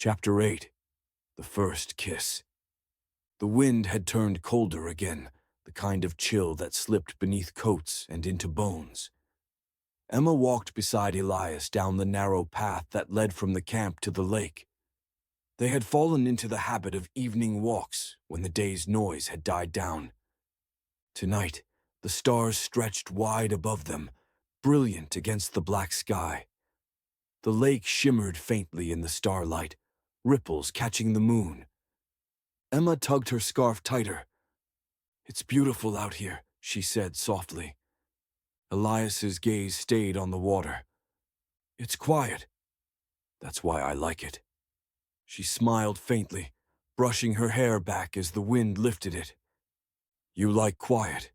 Chapter 8. The First Kiss. The wind had turned colder again, the kind of chill that slipped beneath coats and into bones. Emma walked beside Elias down the narrow path that led from the camp to the lake. They had fallen into the habit of evening walks when the day's noise had died down. Tonight, the stars stretched wide above them, brilliant against the black sky. The lake shimmered faintly in the starlight, ripples catching the moon. Emma tugged her scarf tighter. "It's beautiful out here," she said softly. Elias's gaze stayed on the water. "It's quiet. That's why I like it." She smiled faintly, brushing her hair back as the wind lifted it. "You like quiet,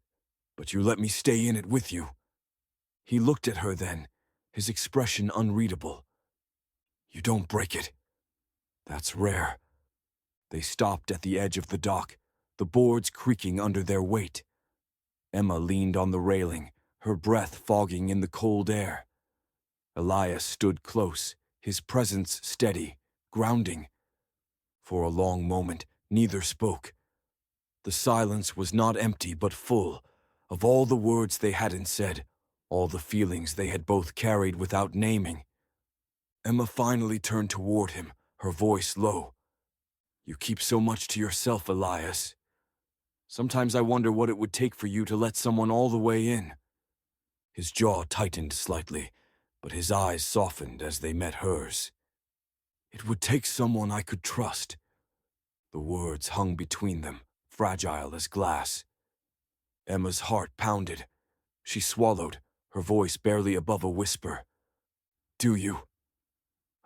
but you let me stay in it with you." He looked at her then, his expression unreadable. "You don't break it. That's rare." They stopped at the edge of the dock, the boards creaking under their weight. Emma leaned on the railing, her breath fogging in the cold air. Elias stood close, his presence steady, grounding. For a long moment, neither spoke. The silence was not empty but full, of all the words they hadn't said, all the feelings they had both carried without naming. Emma finally turned toward him, her voice low. "You keep so much to yourself, Elias. Sometimes I wonder what it would take for you to let someone all the way in." His jaw tightened slightly, but his eyes softened as they met hers. "It would take someone I could trust." The words hung between them, fragile as glass. Emma's heart pounded. She swallowed, her voice barely above a whisper. "Do you?"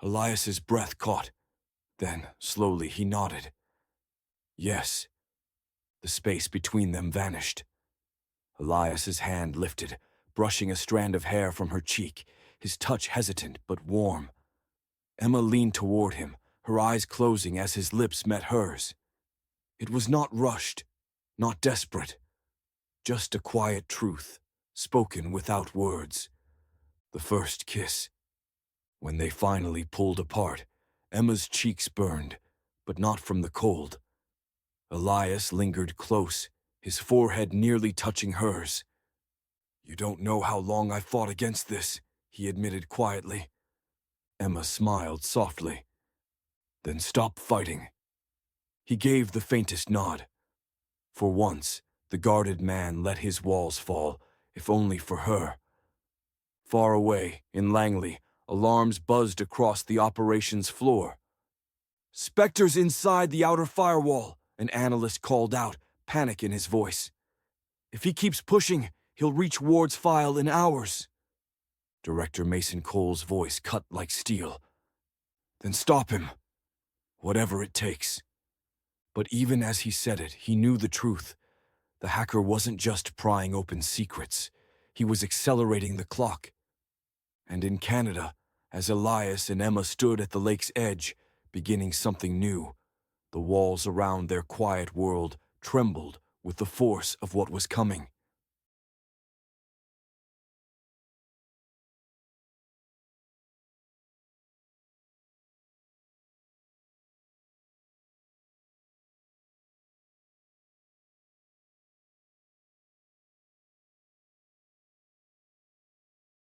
Elias's breath caught. Then, slowly, he nodded. "Yes." The space between them vanished. Elias's hand lifted, brushing a strand of hair from her cheek, his touch hesitant but warm. Emma leaned toward him, her eyes closing as his lips met hers. It was not rushed, not desperate. Just a quiet truth, spoken without words. The first kiss. When they finally pulled apart, Emma's cheeks burned, but not from the cold. Elias lingered close, his forehead nearly touching hers. "You don't know how long I fought against this," he admitted quietly. Emma smiled softly. "Then stop fighting." He gave the faintest nod. For once, the guarded man let his walls fall, if only for her. Far away, in Langley, alarms buzzed across the operations floor. "Spectres inside the outer firewall," an analyst called out, panic in his voice. "If he keeps pushing, he'll reach Ward's file in hours." Director Mason Cole's voice cut like steel. "Then stop him. Whatever it takes." But even as he said it, he knew the truth. The hacker wasn't just prying open secrets. He was accelerating the clock. And in Canada, as Elias and Emma stood at the lake's edge, beginning something new, the walls around their quiet world trembled with the force of what was coming.